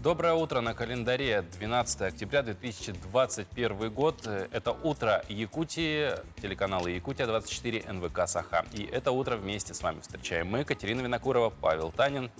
Доброе утро, на календаре 12 октября 2021 год. Это утро Якутии, телеканала Якутия-24, НВК Саха. И это утро вместе с вами встречаем мы, Катерина Винокурова, Павел Танин.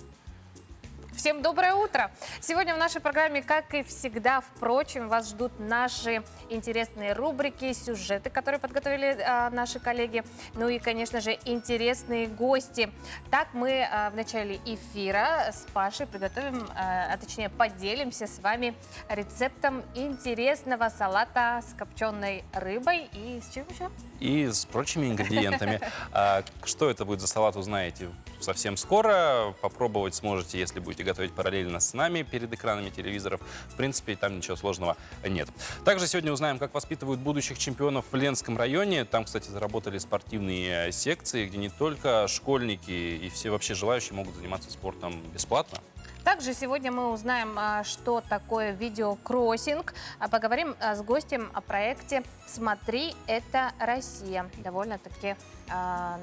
Всем доброе утро! Сегодня в нашей программе, как и всегда, впрочем, вас ждут наши интересные рубрики, сюжеты, которые подготовили наши коллеги, ну и, конечно же, интересные гости. Так мы в начале эфира с Пашей приготовим, а точнее поделимся с вами рецептом интересного салата с копченой рыбой и с чем еще? И с прочими ингредиентами. Что это будет за салат, узнаете совсем скоро. Попробовать сможете, если будете готовить параллельно с нами перед экранами телевизоров. В принципе, там ничего сложного нет. Также сегодня узнаем, как воспитывают будущих чемпионов в Ленском районе. Там, кстати, заработали спортивные секции, где не только школьники и все вообще желающие могут заниматься спортом бесплатно. Также сегодня мы узнаем, что такое видеокроссинг. Поговорим с гостем о проекте «Смотри, это Россия». Довольно-таки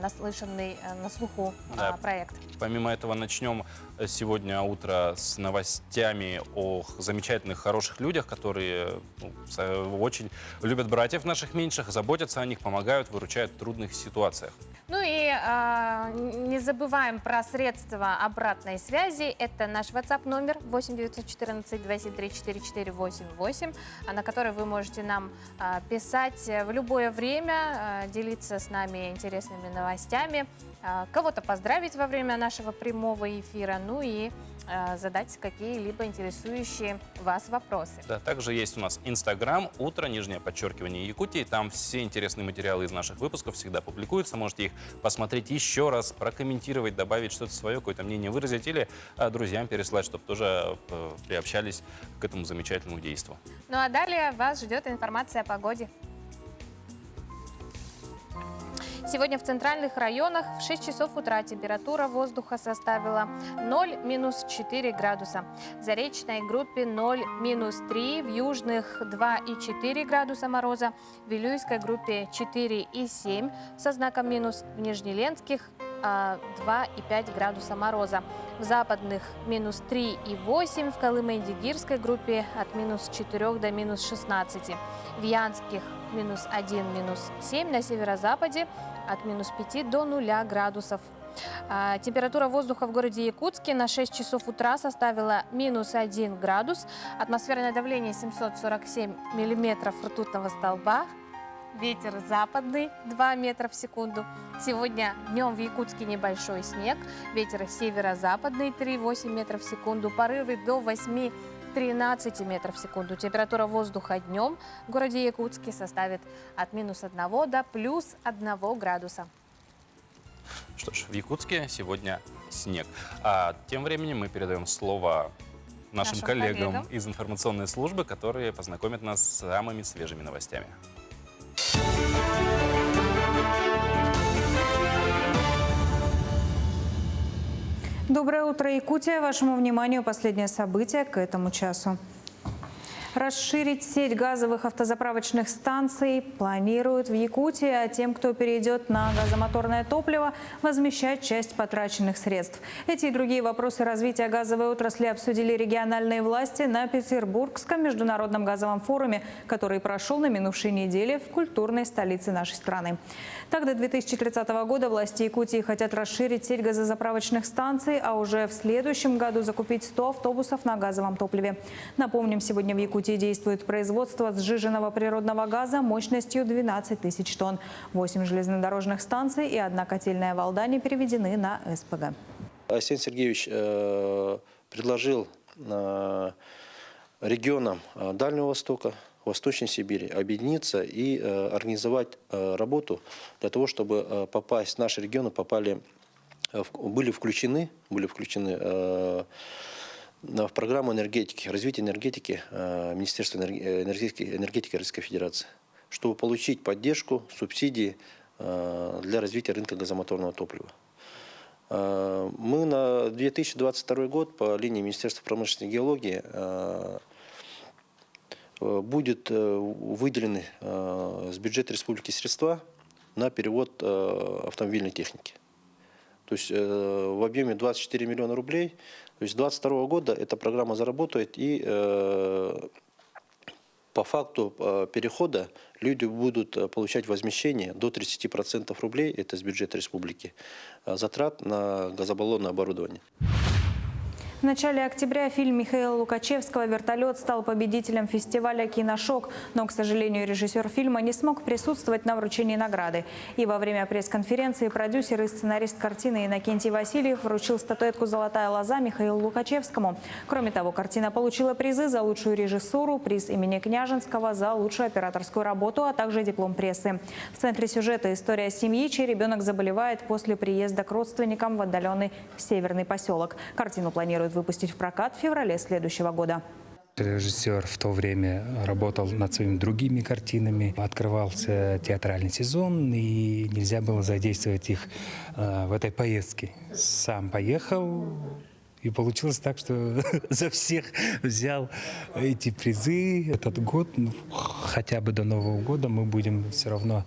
наслышанный, на слуху проект. Помимо этого начнем сегодня утро с новостями о замечательных, хороших людях, которые очень любят братьев наших меньших, заботятся о них, помогают, выручают в трудных ситуациях. Ну и не забываем про средства обратной связи. Это наш WhatsApp номер 8 914 273 4488, на который вы можете нам писать в любое время, делиться с нами интересными новостями, кого-то поздравить во время нашего прямого эфира, ну и задать какие-либо интересующие вас вопросы. Да, также есть у нас Инстаграм, утро, _, Якутии. Там все интересные материалы из наших выпусков всегда публикуются. Можете их посмотреть еще раз, прокомментировать, добавить что-то свое, какое-то мнение выразить или друзьям переслать, чтобы тоже приобщались к этому замечательному действу. Ну а далее вас ждет информация о погоде. Сегодня в центральных районах в 6 часов утра температура воздуха составила 0-4 градуса. В Заречной группе 0-3, в южных 2,4 градуса мороза, в Вилюйской группе 4,7 со знаком минус, в Нижнеленских 2,5 градуса мороза. В западных минус 3,8, в Колыме-Дигирской группе от -4 до -16. В Янских минус 1, -7, на северо-западе от -5 до 0 градусов. Температура воздуха в городе Якутске на 6 часов утра составила -1 градус. Атмосферное давление 747 миллиметров ртутного столба. Ветер западный 2 метра в секунду. Сегодня днем в Якутске небольшой снег. Ветер северо-западный 3,8 метров в секунду. Порывы до 8-13 метров в секунду. Температура воздуха днем в городе Якутске составит от -1 до +1 градуса. Что ж, в Якутске сегодня снег. А тем временем мы передаем слово нашим коллегам из информационной службы, которые познакомят нас с самыми свежими новостями. Доброе утро, Якутия. Вашему вниманию последнее событие к этому часу. Расширить сеть газовых автозаправочных станций планируют в Якутии, а тем, кто перейдет на газомоторное топливо, возмещать часть потраченных средств. Эти и другие вопросы развития газовой отрасли обсудили региональные власти на Петербургском международном газовом форуме, который прошел на минувшей неделе в культурной столице нашей страны. Так, до 2030 года власти Якутии хотят расширить сеть газозаправочных станций, а уже в следующем году закупить 100 автобусов на газовом топливе. Напомним, сегодня в Якутии действует производство сжиженного природного газа мощностью 12 тысяч тонн. 8 железнодорожных станций и 1 котельная в Алдане переведены на СПГ. Арсений Сергеевич предложил регионам Дальнего Востока, Восточной Сибири объединиться и организовать работу для того, чтобы попасть, наши регионы были включены в программу энергетики, развития энергетики Министерства энергетики Российской Федерации, чтобы получить поддержку, субсидии для развития рынка газомоторного топлива. Мы на 2022 год по линии Министерства промышленности и геологии будет выделены с бюджета республики средства на перевод автомобильной техники. то есть в объеме 24 миллиона рублей. То есть с 2022 года эта программа заработает, и по факту перехода люди будут получать возмещение до 30% рублей, это с бюджета республики, затрат на газобаллонное оборудование. В начале октября фильм Михаила Лукачевского «Вертолет» стал победителем фестиваля «Киношок». Но, к сожалению, режиссер фильма не смог присутствовать на вручении награды. И во время пресс-конференции продюсер и сценарист картины Иннокентий Васильев вручил статуэтку «Золотая лоза» Михаилу Лукачевскому. Кроме того, картина получила призы за лучшую режиссуру, приз имени Княжинского за лучшую операторскую работу, а также диплом прессы. В центре сюжета история семьи, чей ребенок заболевает после приезда к родственникам в отдаленный северный поселок. Картину планируют выпустить в прокат в феврале следующего года. Режиссер в то время работал над своими другими картинами. Открывался театральный сезон, и нельзя было задействовать их в этой поездке. Сам поехал, и получилось так, что за всех взял эти призы. Этот год, хотя бы до Нового года, мы будем все равно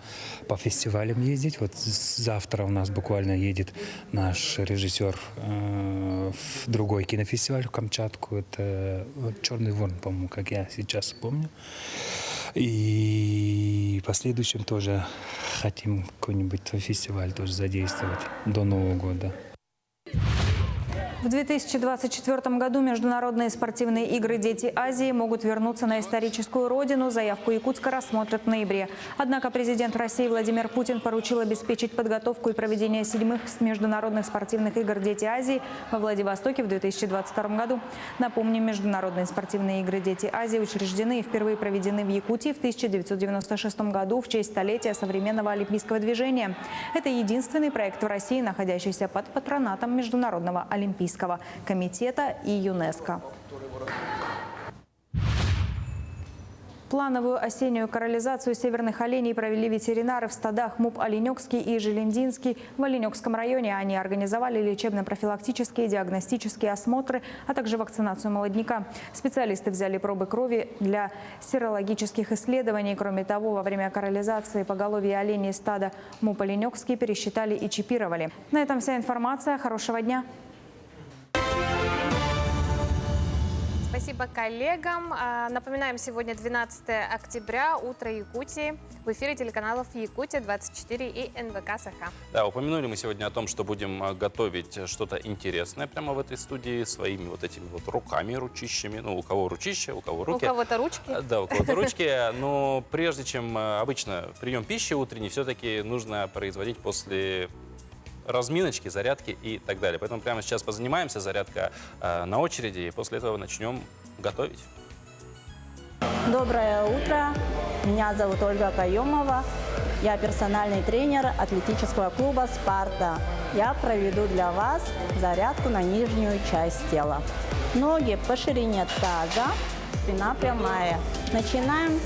по фестивалям ездить. Вот завтра у нас буквально едет наш режиссер в другой кинофестиваль, в Камчатку. Это «Черный ворон», по-моему, как я сейчас помню. И в последующем тоже хотим какой-нибудь фестиваль тоже задействовать до Нового года. В 2024 году международные спортивные игры «Дети Азии» могут вернуться на историческую родину. Заявку Якутска рассмотрят в ноябре. Однако президент России Владимир Путин поручил обеспечить подготовку и проведение 7-х международных спортивных игр «Дети Азии» во Владивостоке в 2022 году. Напомним, международные спортивные игры «Дети Азии» учреждены и впервые проведены в Якутии в 1996 году в честь столетия современного олимпийского движения. Это единственный проект в России, находящийся под патронатом Международного олимпийского комитета и ЮНЕСКО. Плановую осеннюю корализацию северных оленей провели ветеринары в стадах МУП Оленёкский и Желендинский в Оленёкском районе. Они организовали лечебно-профилактические, диагностические осмотры, а также вакцинацию молодняка. Специалисты взяли пробы крови для серологических исследований. Кроме того, во время корализации поголовья оленей из стада МУП Оленёкский пересчитали и чипировали. На этом вся информация. Хорошего дня! Спасибо коллегам. Напоминаем, сегодня 12 октября, утро Якутии. В эфире телеканалов Якутия-24 и НВК Саха. Да, упомянули мы сегодня о том, что будем готовить что-то интересное прямо в этой студии своими вот этими вот руками, ручищами. Ну, у кого ручища, у кого руки. У кого-то ручки. Да, у кого-то ручки. Но прежде чем обычно прием пищи утренний, все-таки нужно производить после разминочки, зарядки и так далее. Поэтому прямо сейчас позанимаемся, зарядка на очереди, и после этого начнем готовить. Доброе утро. Меня зовут Ольга Каемова. Я персональный тренер атлетического клуба «Спарта». Я проведу для вас зарядку на нижнюю часть тела. Ноги по ширине таза, спина прямая. Начинаем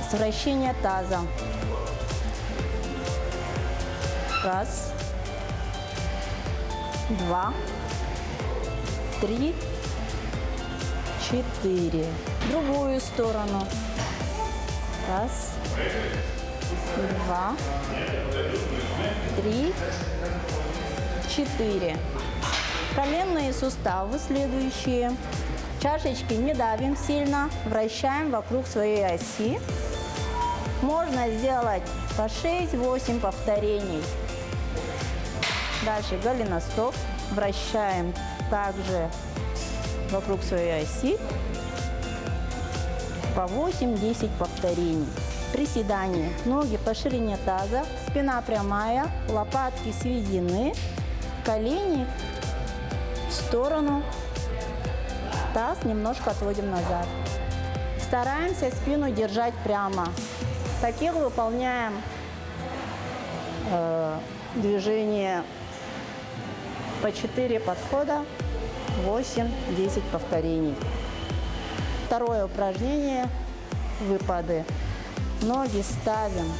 с вращения таза. Раз, два, три, четыре. В другую сторону. Раз, два, три, четыре. Коленные суставы следующие. Чашечки не давим сильно, вращаем вокруг своей оси. Можно сделать по 6-8 повторений. Дальше голеностоп. Вращаем также вокруг своей оси по 8-10 повторений. Приседание. Ноги по ширине таза, спина прямая, лопатки сведены, колени в сторону, таз немножко отводим назад. Стараемся спину держать прямо. Таких выполняем движение по 4 подхода, 8-10 повторений. Второе упражнение – выпады. Ноги ставим.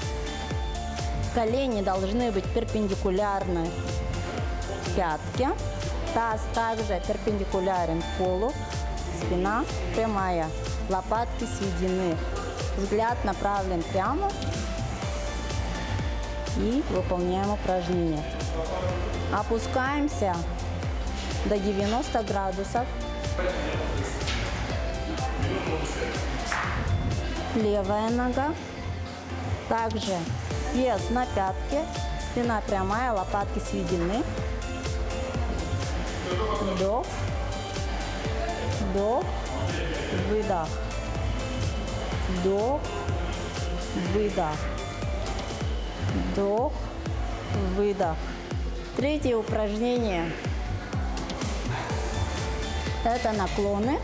Колени должны быть перпендикулярны пятке. Таз также перпендикулярен полу. Спина прямая. Лопатки сведены. Взгляд направлен прямо. И выполняем упражнение. Опускаемся до 90 градусов. Левая нога. Также вес на пятке. Спина прямая, лопатки сведены. Вдох. Вдох. Выдох. Вдох. Выдох. Вдох. Выдох. Третье упражнение. Это наклоны.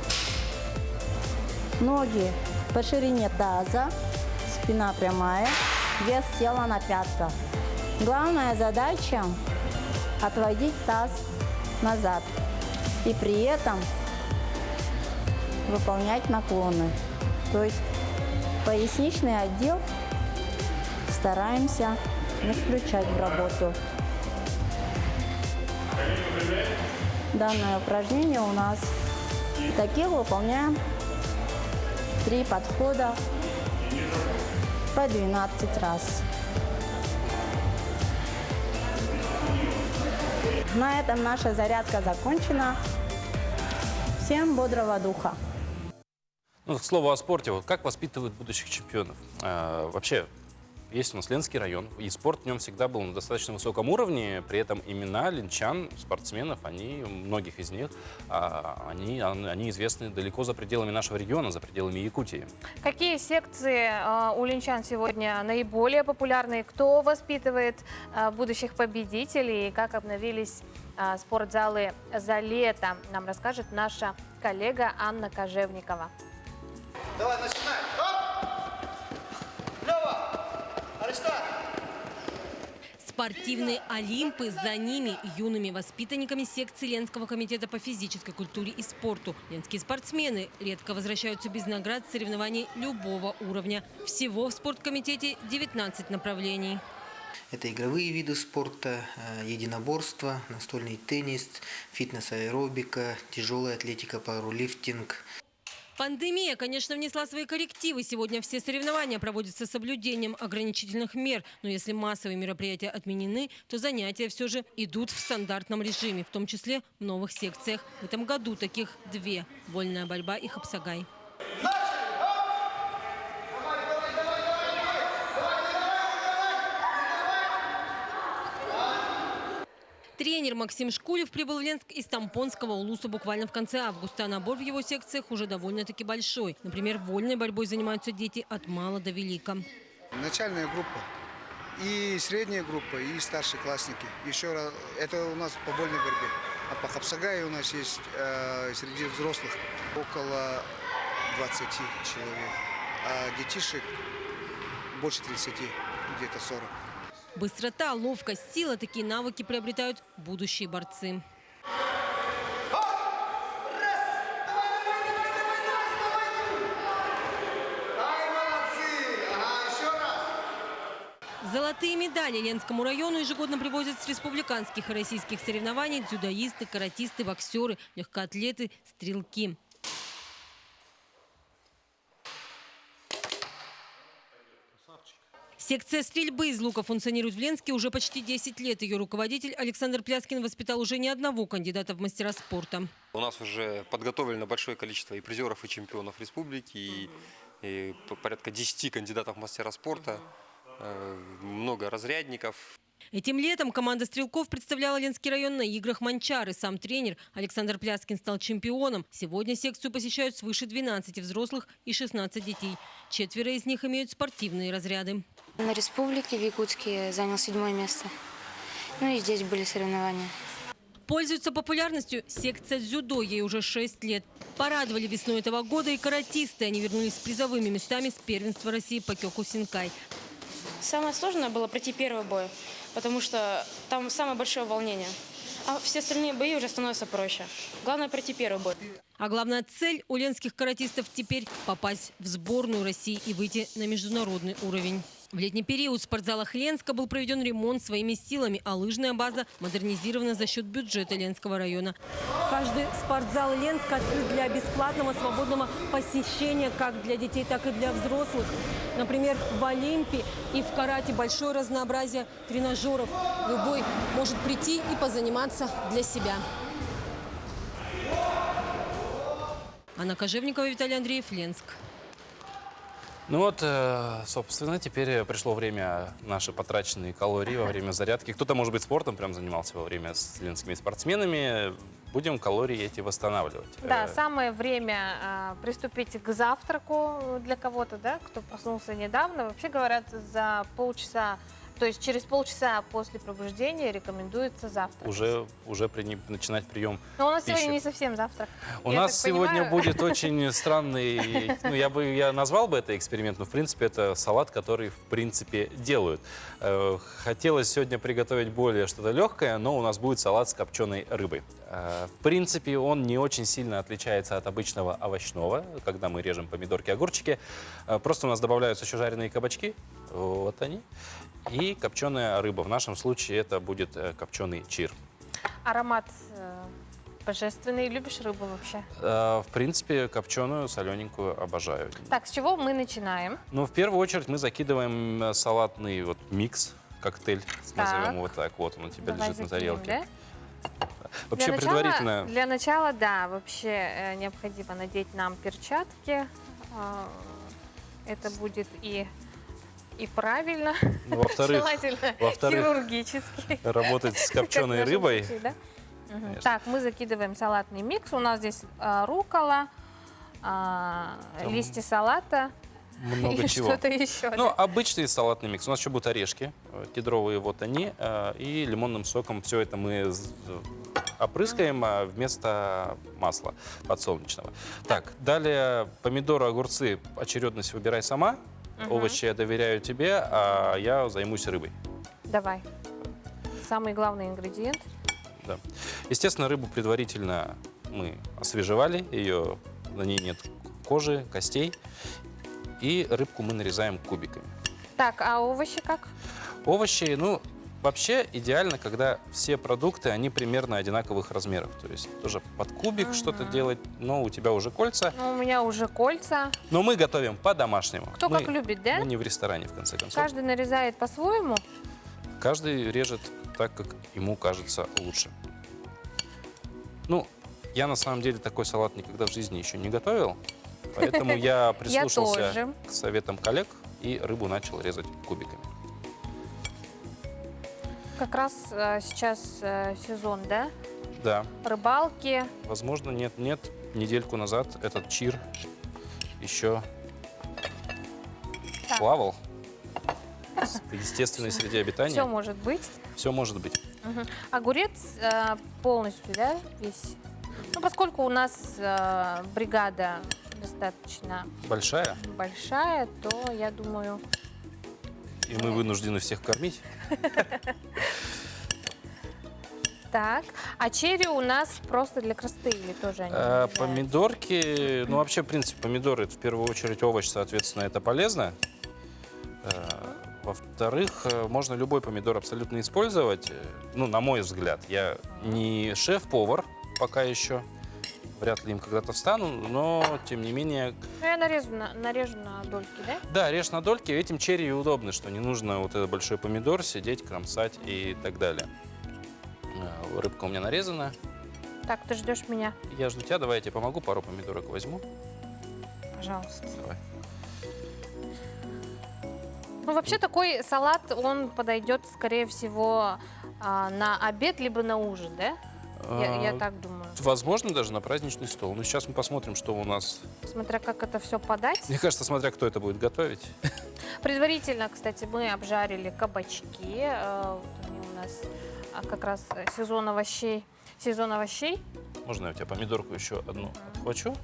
Ноги по ширине таза. Спина прямая. Вес тела на пятках. Главная задача – отводить таз назад. И при этом выполнять наклоны. То есть поясничный отдел стараемся не включать в работу. Данное упражнение у нас таких выполняем 3 подхода по 12 раз. На этом наша зарядка закончена. Всем бодрого духа! Ну, к слову о спорте, вот как воспитывают будущих чемпионов? Вообще, есть у нас Ленский район, и спорт в нем всегда был на достаточно высоком уровне, при этом имена ленчан, спортсменов, многих из них, они известны далеко за пределами нашего региона, за пределами Якутии. Какие секции у ленчан сегодня наиболее популярны? Кто воспитывает будущих победителей? И как обновились спортзалы за лето? Нам расскажет наша коллега Анна Кожевникова. Давай, начинай. Оп! Лева! Ареста! Спортивные Олимпы, за ними юными воспитанниками секции Ленского комитета по физической культуре и спорту. Ленские спортсмены редко возвращаются без наград с соревнований любого уровня. Всего в спорткомитете 19 направлений. Это игровые виды спорта, единоборство, настольный теннис, фитнес-аэробика, тяжелая атлетика, пауэрлифтинг. Пандемия, конечно, внесла свои коррективы. Сегодня все соревнования проводятся с соблюдением ограничительных мер. Но если массовые мероприятия отменены, то занятия все же идут в стандартном режиме, в том числе в новых секциях. В этом году таких 2 – вольная борьба и хапсагай. Тренер Максим Шкулев прибыл в Ленск из Тампонского Улуса буквально в конце августа. Набор в его секциях уже довольно-таки большой. Например, вольной борьбой занимаются дети от мала до велика. Начальная группа, и средняя группа, и старшеклассники. Еще раз, это у нас по вольной борьбе. А по хапсагаю у нас есть среди взрослых около 20 человек. А детишек больше 30, где-то 40. Быстрота, ловкость, сила – такие навыки приобретают будущие борцы. Золотые медали Ленскому району ежегодно привозят с республиканских и российских соревнований дзюдоисты, каратисты, боксеры, легкоатлеты, стрелки. Секция стрельбы из лука функционирует в Ленске уже почти 10 лет. Ее руководитель Александр Пляскин воспитал уже не одного кандидата в мастера спорта. У нас уже подготовлено большое количество и призеров, и чемпионов республики, и порядка 10 кандидатов в мастера спорта, много разрядников. Этим летом команда стрелков представляла Ленский район на играх «Манчары». Сам тренер Александр Пляскин стал чемпионом. Сегодня секцию посещают свыше 12 взрослых и 16 детей. 4 из них имеют спортивные разряды. На республике в Якутске занял 7-е место. Ну и здесь были соревнования. Пользуется популярностью секция дзюдо, ей уже 6 лет. Порадовали весной этого года и каратисты. Они вернулись с призовыми местами с первенства России по Кёкусинкай. Самое сложное было пройти первый бой, потому что там самое большое волнение. А все остальные бои уже становятся проще. Главное пройти первый бой. А главная цель у ленских каратистов теперь – попасть в сборную России и выйти на международный уровень. В летний период в спортзалах Ленска был проведен ремонт своими силами, а лыжная база модернизирована за счет бюджета Ленского района. Каждый спортзал Ленска открыт для бесплатного свободного посещения как для детей, так и для взрослых. Например, в Олимпе и в карате большое разнообразие тренажеров. Любой может прийти и позаниматься для себя. Анна Кожевникова, Виталий Андреев, Ленск. Ну вот, собственно, теперь пришло время наши потраченные калории во время зарядки. Кто-то, может быть, спортом прям занимался во время с ленскими спортсменами. Будем калории эти восстанавливать. Да, самое время приступить к завтраку для кого-то, да, кто проснулся недавно. Вообще говорят, за полчаса, то есть через полчаса после пробуждения рекомендуется завтрак. Уже начинать прием Но у нас пищи. сегодня не совсем завтрак. У Я нас так сегодня понимаю. будет очень странный, ну, я назвал бы это эксперимент, но в принципе это салат, который в принципе делают. Хотелось сегодня приготовить более что-то легкое, но у нас будет салат с копченой рыбой. В принципе, он не очень сильно отличается от обычного овощного, когда мы режем помидорки, огурчики. Просто у нас добавляются еще жареные кабачки, вот они, и копченая рыба. В нашем случае это будет копченый чир. Аромат божественный. Любишь рыбу вообще? В принципе, копченую, солененькую обожаю. Так, с чего мы начинаем? Ну, в первую очередь мы закидываем салатный вот микс, коктейль, назовем его вот так. Вот он у тебя Давай лежит на закинем, тарелке. да? Вообще предварительно... Для начала, да, вообще необходимо надеть нам перчатки. Это будет и правильно, Ну, во-вторых, желательно хирургически. работать с Как в копченой нашем рыбой. случае, да? Конечно. Так, мы закидываем салатный микс. У нас здесь руккола, листья салата Много и чего. что-то еще. Ну, да? обычный салатный микс. У нас еще будут орешки кедровые, вот они, и лимонным соком все это мы опрыскаем вместо масла подсолнечного. Так, далее помидоры, огурцы, очередность выбирай сама. Овощи я доверяю тебе, а я займусь рыбой. Давай. Самый главный ингредиент. Да. Естественно, рыбу предварительно мы освежевали, на ней нет кожи, костей. И рыбку мы нарезаем кубиками. Так, а овощи как? Овощи, ну, вообще идеально, когда все продукты, они примерно одинаковых размеров. То есть тоже под кубик что-то делать, но у тебя уже кольца. Ну, у меня уже кольца. Но мы готовим по-домашнему. Кто как любит, да? Мы не в ресторане, в конце концов. Каждый нарезает по-своему. Каждый режет так, как ему кажется лучше. Ну, я на самом деле такой салат никогда в жизни еще не готовил. Поэтому я прислушался к советам коллег и рыбу начал резать кубиками. Как раз сейчас сезон, да? Да. Рыбалки. Возможно, нет. Недельку назад этот чир еще Так. плавал в естественной среде обитания. Все может быть. Все может быть. Огурец полностью, да, весь? Ну, поскольку у нас бригада достаточно Большая, большая, то, я думаю... и мы вынуждены всех кормить. Так, а черри у нас просто для красоты или тоже они нарезаются? Помидорки, ну вообще, в принципе, помидоры, это в первую очередь овощ, соответственно, это полезно. Во-вторых, можно любой помидор абсолютно использовать. Ну, на мой взгляд, я не шеф-повар пока еще, вряд ли им когда-то встану, но, тем не менее... Ну, я нарежу на дольки, да? Да, режь на дольки, этим черри удобно, что не нужно вот этот большой помидор сидеть, кромсать и так далее. Рыбка у меня нарезана. Так, ты ждешь меня? Я жду тебя, давай я тебе помогу, пару помидорок возьму. Пожалуйста. Давай. Ну, вообще такой салат, он подойдет, скорее всего, на обед, либо на ужин, да? Я так думаю. Возможно, даже на праздничный стол. Но сейчас мы посмотрим, что у нас... Смотря как это все подать. Мне кажется, смотря кто это будет готовить. Предварительно, кстати, мы обжарили кабачки. Вот они у нас как раз сезон овощей. Можно я у тебя помидорку еще одну отхвачу?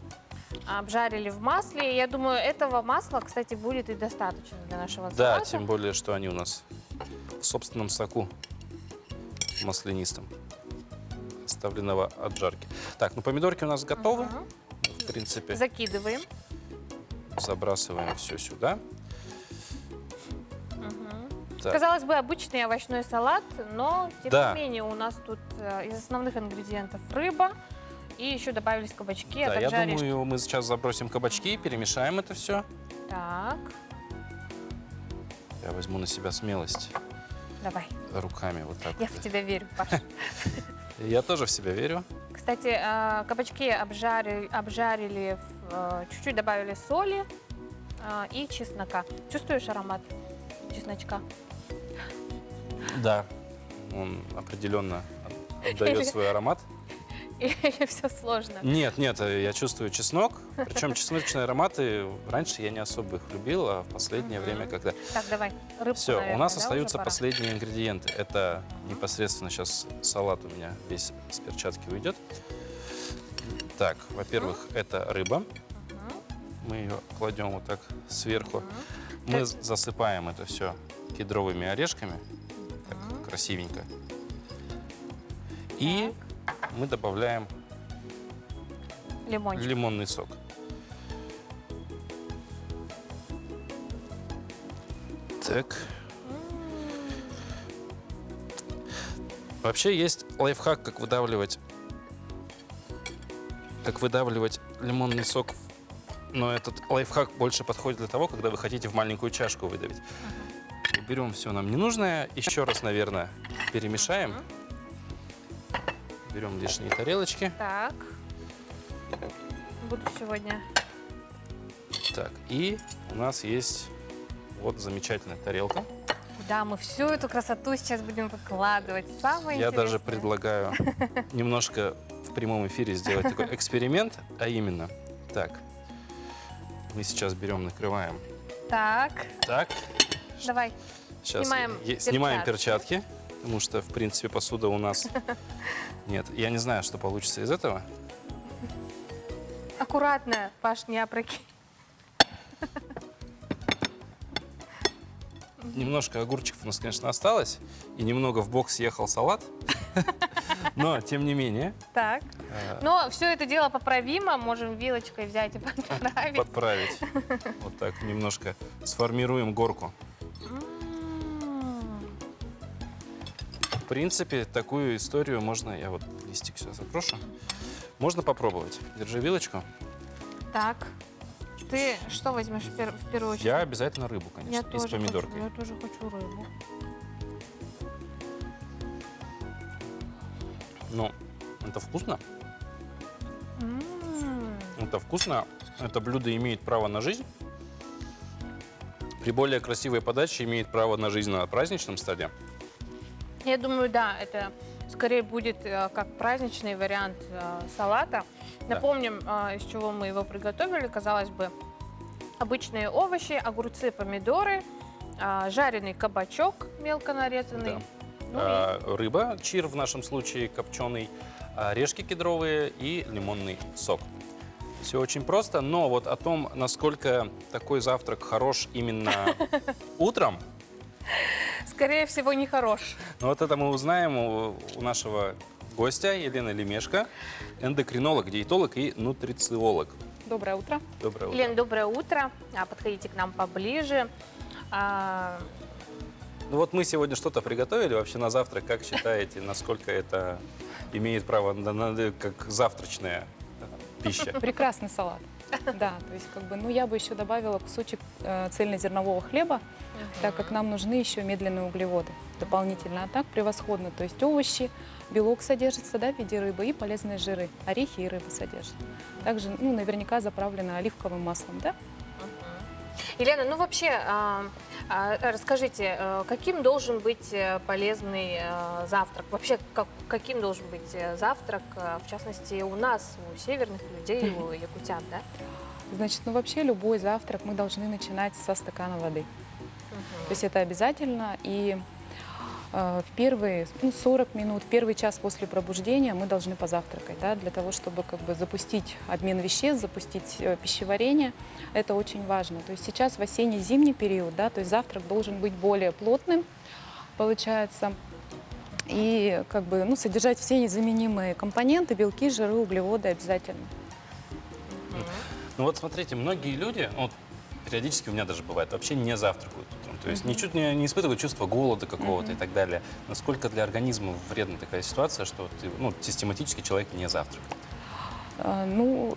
Обжарили в масле. Я думаю, этого масла, кстати, будет и достаточно для нашего Да, салата. тем более, что они у нас в собственном соку маслянистом, оставленного от жарки. Так, ну помидорки у нас готовы. В принципе, Закидываем. забрасываем все сюда. Так. Казалось бы, обычный овощной салат, но тем Да. не менее у нас тут из основных ингредиентов рыба и еще добавились кабачки, а Да, я также орешки. думаю, мы сейчас забросим кабачки, перемешаем это все. Так, Я возьму на себя смелость давай. руками вот так. Я вот. в тебя верю, Паша. Я тоже в себя верю. Кстати, кабачки обжарили, чуть-чуть добавили соли и чеснока. Чувствуешь аромат чесночка? Да, он определенно отдает свой аромат. Или все сложно? Нет, я чувствую чеснок. Причем чесночные ароматы раньше я не особо их любил, а в последнее время когда... Так, давай, рыбку, Все, наверное, у нас да, остаются уже пора? последние ингредиенты. Это непосредственно сейчас салат у меня весь с перчатки уйдет. Так, во-первых, это рыба. Мы ее кладем вот так сверху. Мы засыпаем это все кедровыми орешками. Так, красивенько. И мы добавляем Лимончик. лимонный сок. Так. Вообще есть лайфхак, как выдавливать лимонный сок. Но этот лайфхак больше подходит для того, когда вы хотите в маленькую чашку выдавить. Берем все нам ненужное. Еще раз, наверное, перемешаем. Берем лишние тарелочки. Так, буду сегодня. Так, и у нас есть вот замечательная тарелка. Куда мы всю эту красоту сейчас будем выкладывать? Самое Я интересное. даже предлагаю немножко в прямом эфире сделать такой эксперимент, а именно, так, мы сейчас берем, накрываем. Так, Так, давай. сейчас перчатки. снимаем перчатки, потому что, в принципе, посуда у нас... Нет, я не знаю, что получится из этого. Аккуратно, Паш, не опрокинь. Немножко огурчиков у нас, конечно, осталось, и немного в бок съехал салат, но, тем не менее, Так. Но все это дело поправимо. Можем вилочкой взять и подправить. подправить. Вот так, немножко сформируем горку. В принципе, такую историю можно... Я вот листик сейчас запрошу. Можно попробовать. Держи вилочку. Так. Ты что возьмешь в первую очередь? Я обязательно рыбу, Я конечно, и с тоже помидоркой. я тоже хочу рыбу. Ну, это вкусно. М. Это вкусно. Это блюдо имеет право на жизнь. При более красивой подаче имеет право на жизнь на праздничном столе. Я думаю, да, это скорее будет как праздничный вариант салата. Да. Напомним, из чего мы его приготовили. Казалось бы, обычные овощи, огурцы, помидоры, жареный кабачок мелко нарезанный. Да. Ну Рыба, чир в нашем случае копченый, орешки кедровые и лимонный сок. Все очень просто, но вот о том, насколько такой завтрак хорош именно утром, Скорее всего, нехорош. ну вот это мы узнаем у нашего гостя Елены Лемешко, эндокринолог, диетолог и нутрициолог. Доброе утро. Доброе утро. Елена, доброе утро. Подходите к нам поближе. Ну вот мы сегодня что-то приготовили вообще на завтрак. Как считаете, насколько это имеет право как завтрачная пища? Прекрасный салат. Да, то есть как бы, ну я бы еще добавила кусочек цельнозернового хлеба, так как нам нужны еще медленные углеводы дополнительно. А так превосходно, то есть овощи, белок содержится, да, в виде рыбы и полезные жиры, орехи и рыба содержат. Также, ну, наверняка заправлено оливковым маслом, да? Елена, ну вообще, расскажите, каким должен быть полезный завтрак? Вообще, каким должен быть завтрак, в частности, у нас, у северных людей, у якутян, да? Значит, ну вообще любой завтрак мы должны начинать со стакана воды. То есть это обязательно. И в первые 40 минут, первый час после пробуждения мы должны позавтракать, да, для того, чтобы как бы запустить обмен веществ, запустить пищеварение. Это очень важно. То есть сейчас в осенне-зимний период, да, то есть завтрак должен быть более плотным, получается, и как бы, ну, содержать все незаменимые компоненты, белки, жиры, углеводы обязательно. Ну вот смотрите, многие люди, вот периодически у меня даже бывает, вообще не завтракают утром. То есть ничуть не испытывают чувство голода какого-то и так далее. Насколько для организма вредна такая ситуация, что ты, ну, систематически человек не завтракает? Ну,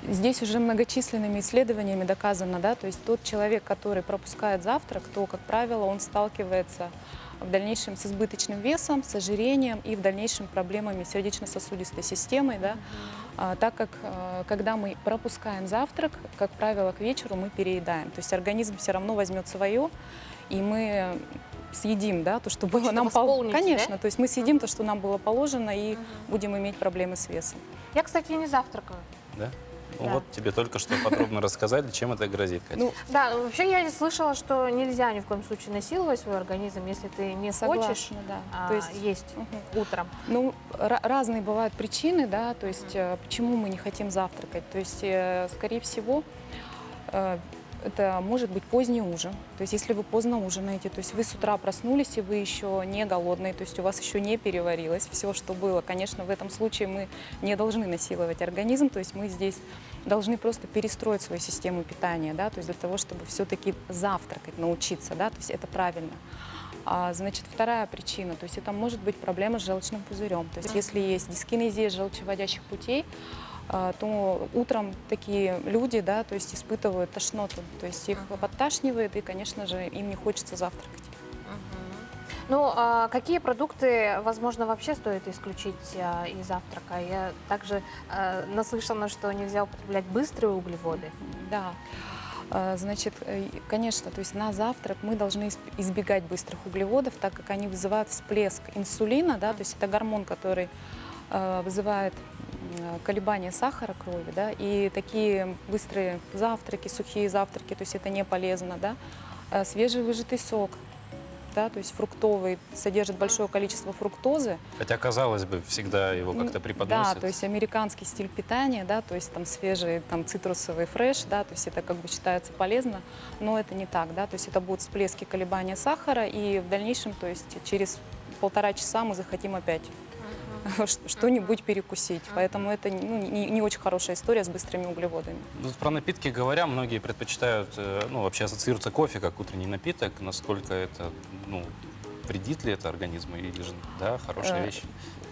здесь уже многочисленными исследованиями доказано, да, то есть тот человек, который пропускает завтрак, то, как правило, он сталкивается в дальнейшем с избыточным весом, с ожирением и в дальнейшем проблемами сердечно-сосудистой системы, да, так как когда мы пропускаем завтрак, как правило, к вечеру мы переедаем, то есть организм все равно возьмет свое, и мы съедим, да, то, что было нам положено. Конечно, да? то есть мы съедим то, что нам было положено, и будем иметь проблемы с весом. Я, кстати, не завтракаю. Да? Ну Да. вот тебе только что подробно рассказали, чем это грозит, Катя. Ну, Да, вообще я слышала, что нельзя ни в коем случае насиловать свой организм, если ты не хочешь согласна, да. то То есть, есть утром. ну, разные бывают причины, да, то есть почему мы не хотим завтракать. То есть, скорее всего, это может быть поздний ужин. То есть если вы поздно ужинаете, то есть вы с утра проснулись, и вы еще не голодные, то есть у вас еще не переварилось все, что было. Конечно, в этом случае мы не должны насиловать организм, то есть мы здесь должны просто перестроить свою систему питания, да, то есть для того, чтобы все-таки завтракать, научиться, да, то есть это правильно. Значит, вторая причина, то есть это может быть проблема с желчным пузырем. То есть если есть дискинезия желчевыводящих путей, то утром такие люди, да, то есть испытывают тошноту, то есть их подташнивает, и, конечно же, им не хочется завтракать. Ну, а какие продукты, возможно, вообще стоит исключить из завтрака? Я также наслышана, что нельзя употреблять быстрые углеводы. Да. Значит, конечно, то есть на завтрак мы должны избегать быстрых углеводов, так как они вызывают всплеск инсулина, да, то есть это гормон, который вызывает колебания сахара крови, да, и такие быстрые завтраки, сухие завтраки, то есть это не полезно, да. Свежевыжатый сок, да, то есть фруктовый, содержит большое количество фруктозы. Хотя, казалось бы, всегда его как-то преподносят. Да, то есть американский стиль питания, да, то есть там свежий, там цитрусовый фреш, да, то есть это как бы считается полезно, но это не так, да, то есть это будут всплески колебания сахара, и в дальнейшем, то есть через 1,5 часа мы захотим опять что-нибудь перекусить. Поэтому это не очень хорошая история с быстрыми углеводами. Ну, про напитки говоря, многие предпочитают, ну, вообще ассоциируется кофе как утренний напиток. Насколько это, ну, вредит ли это организму или же, да, хорошая вещь?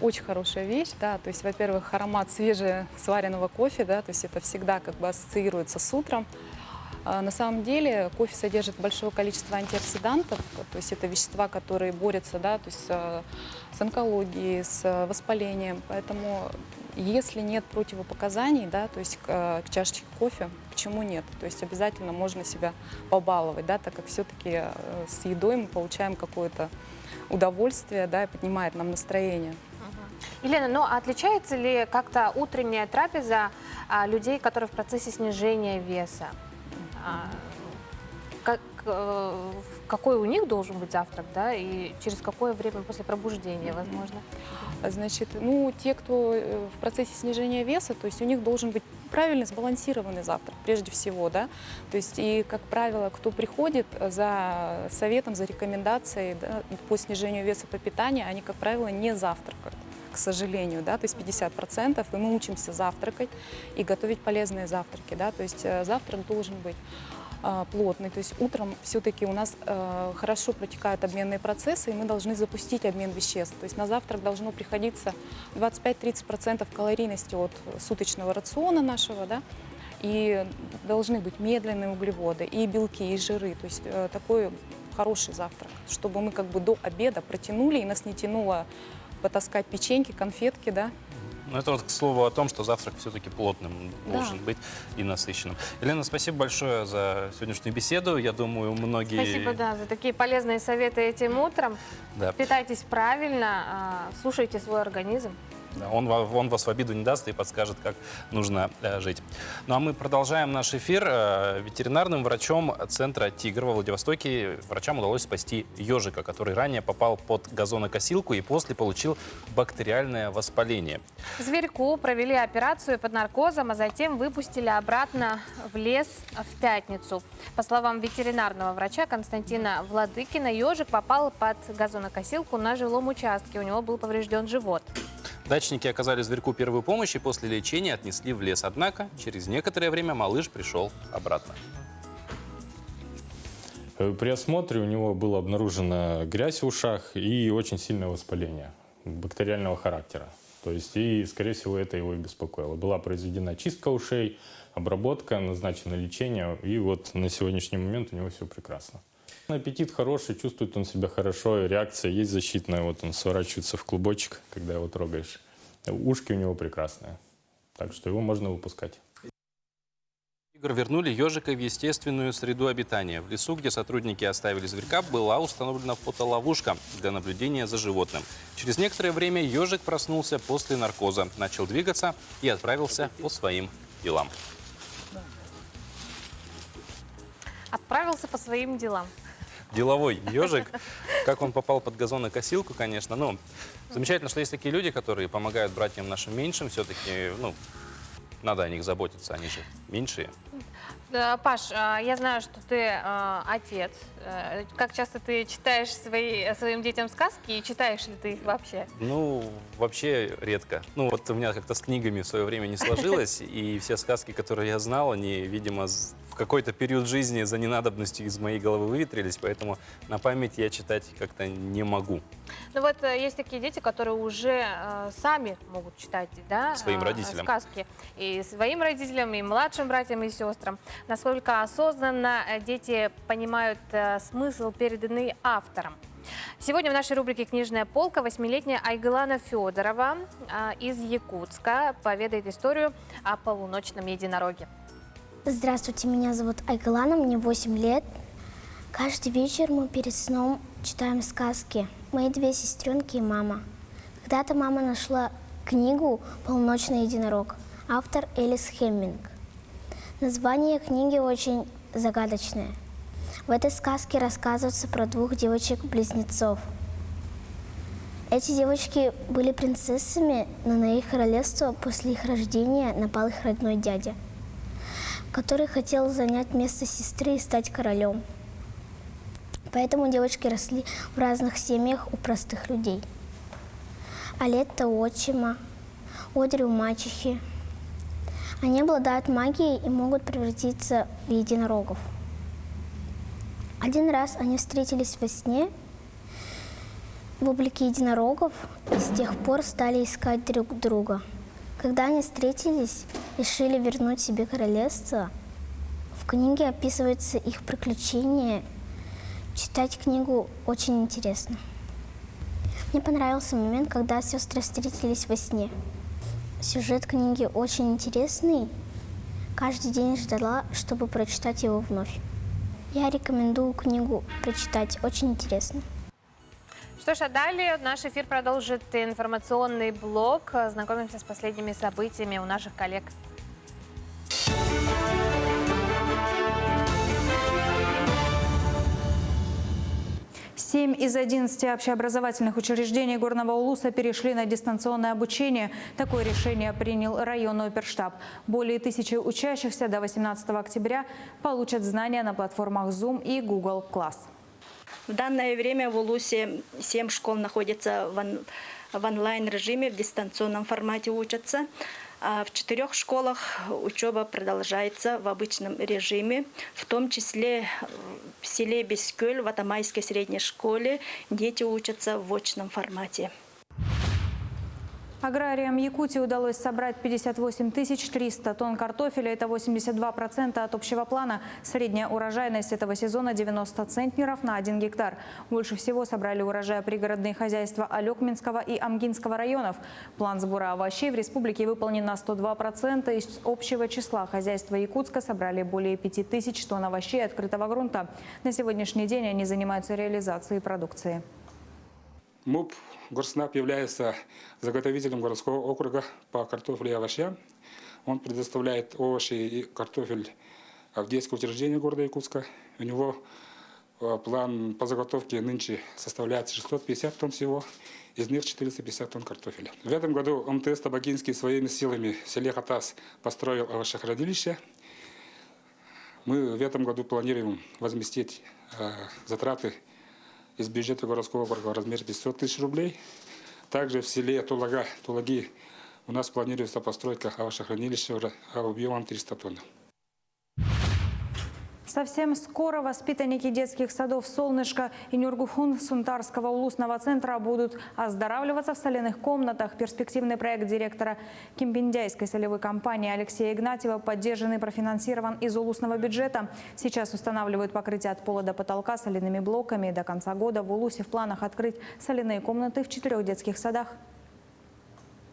Очень хорошая вещь, да, то есть, во-первых, аромат свежесваренного кофе, да, то есть это всегда как бы ассоциируется с утром. На самом деле кофе содержит большое количество антиоксидантов, то есть это вещества, которые борются, да, то есть с онкологией, с воспалением. Поэтому если нет противопоказаний, да, то есть к чашечке кофе, почему нет? То есть обязательно можно себя побаловать, да, так как все-таки с едой мы получаем какое-то удовольствие, да, и поднимает нам настроение. Елена, ну отличается ли как-то утренняя трапеза людей, которые в процессе снижения веса? Какой у них должен быть завтрак, да, и через какое время после пробуждения, возможно? Значит, ну, те, кто в процессе снижения веса, то есть у них должен быть правильно сбалансированный завтрак, прежде всего, да, то есть и, как правило, кто приходит за советом, за рекомендацией, да, по снижению веса по питанию, они, как правило, не завтракают, к сожалению, да, то есть 50%, и мы учимся завтракать и готовить полезные завтраки, да, то есть завтрак должен быть плотный, то есть утром все-таки у нас хорошо протекают обменные процессы, и мы должны запустить обмен веществ, то есть на завтрак должно приходиться 25-30% калорийности от суточного рациона нашего, да, и должны быть медленные углеводы, и белки, и жиры, то есть такой хороший завтрак, чтобы мы как бы до обеда протянули, и нас не тянуло потаскать печеньки, конфетки, да. Ну, это вот к слову о том, что завтрак все-таки плотным должен быть и насыщенным. Елена, спасибо большое за сегодняшнюю беседу. Я думаю, многие... Спасибо, да, за такие полезные советы этим утром. Да. Питайтесь правильно, слушайте свой организм. Да, он вас в обиду не даст и подскажет, как нужно жить. Ну а мы продолжаем наш эфир. Ветеринарным врачом центра «Тигр» во Владивостоке врачам удалось спасти ежика, который ранее попал под газонокосилку и после получил бактериальное воспаление. Зверьку провели операцию под наркозом, а затем выпустили обратно в лес в пятницу. По словам ветеринарного врача Константина Владыкина, ежик попал под газонокосилку на жилом участке. У него был поврежден живот. Дачники оказали зверьку первую помощь и после лечения отнесли в лес. Однако через некоторое время малыш пришел обратно. При осмотре у него была обнаружена грязь в ушах и очень сильное воспаление бактериального характера. То есть, и, скорее всего, это его и беспокоило. Была произведена чистка ушей, обработка, назначено лечение, и вот на сегодняшний момент у него все прекрасно. Аппетит хороший, чувствует он себя хорошо, реакция есть защитная, вот он сворачивается в клубочек, когда его трогаешь. Ушки у него прекрасные, так что его можно выпускать. Вернули ежика в естественную среду обитания. В лесу, где сотрудники оставили зверька, была установлена фотоловушка для наблюдения за животным. Через некоторое время ежик проснулся после наркоза, начал двигаться и отправился по своим делам. Отправился по своим делам. Деловой ежик. Как он попал под газонокосилку, конечно. Ну, замечательно, что есть такие люди, которые помогают братьям нашим меньшим. Все-таки, ну, надо о них заботиться, они же меньшие. Паш, я знаю, что ты отец. Как часто ты читаешь своим детям сказки и читаешь ли ты их вообще? Ну, вообще редко. Ну, вот у меня как-то с книгами в свое время не сложилось, и все сказки, которые я знал, они, видимо, в какой-то период жизни за ненадобностью из моей головы выветрились, поэтому на память я читать как-то не могу. Ну вот есть такие дети, которые уже сами могут читать, да, своим родителям сказки. И своим родителям, и младшим братьям, и сестрам. Насколько осознанно дети понимают смысл, переданный автором. Сегодня в нашей рубрике «Книжная полка» 8-летняя Айгылана Федорова из Якутска поведает историю о полуночном единороге. Здравствуйте, меня зовут Айгылана, мне 8 лет. Каждый вечер мы перед сном читаем сказки. Мои 2 сестренки и мама. Когда-то мама нашла книгу «Полуночный единорог», автор Элис Хемминг. Название книги очень загадочное. В этой сказке рассказывается про 2 девочек-близнецов. Эти девочки были принцессами, но на их королевство после их рождения напал их родной дядя, который хотел занять место сестры и стать королем. Поэтому девочки росли в разных семьях у простых людей. Алетта у отчима, Одри у мачехи. Они обладают магией и могут превратиться в единорогов. Один раз они встретились во сне в облике единорогов и с тех пор стали искать друг друга. Когда они встретились, решили вернуть себе королевство. В книге описываются их приключения. Читать книгу очень интересно. Мне понравился момент, когда сестры встретились во сне. Сюжет книги очень интересный. Каждый день ждала, чтобы прочитать его вновь. Я рекомендую книгу прочитать, очень интересно. Что ж, а далее наш эфир продолжит информационный блок. Знакомимся с последними событиями у наших коллег. 7 из 11 общеобразовательных учреждений Горного Улуса перешли на дистанционное обучение. Такое решение принял районный оперштаб. Более 1000 учащихся до 18 октября получат знания на платформах Zoom и Google Class. В данное время в Улусе 7 школ находятся в онлайн-режиме, в дистанционном формате учатся. А в 4 школах учеба продолжается в обычном режиме, в том числе в селе Бескёль, в Атамайской средней школе, дети учатся в очном формате. Аграриям Якутии удалось собрать 58 300 тонн картофеля. Это 82% от общего плана. Средняя урожайность этого сезона 90 центнеров на 1 гектар. Больше всего собрали урожая пригородные хозяйства Алекминского и Амгинского районов. План сбора овощей в республике выполнен на 102%. Из общего числа хозяйства Якутска собрали более 5000 тонн овощей открытого грунта. На сегодняшний день они занимаются реализацией продукции. МУП Горснаб является заготовителем городского округа по картофелю и овощам. Он предоставляет овощи и картофель в детское учреждение города Якутска. У него план по заготовке нынче составляет 650 тонн всего, из них 450 тонн картофеля. В этом году МТС Табакинский своими силами в селе Хатас построил овощехранилище. Мы в этом году планируем возместить затраты из бюджета городского округа в размере 500 тысяч рублей. Также в селе Тулаги у нас планируется постройка овощехранилища объемом 300 тонн. Совсем скоро воспитанники детских садов «Солнышко» и Нюргухун Сунтарского улусного центра будут оздоравливаться в соляных комнатах. Перспективный проект директора Кимбиндяйской солевой компании Алексея Игнатьева поддержан и профинансирован из улусного бюджета. Сейчас устанавливают покрытие от пола до потолка соляными блоками. До конца года в Улусе в планах открыть соляные комнаты в 4 детских садах.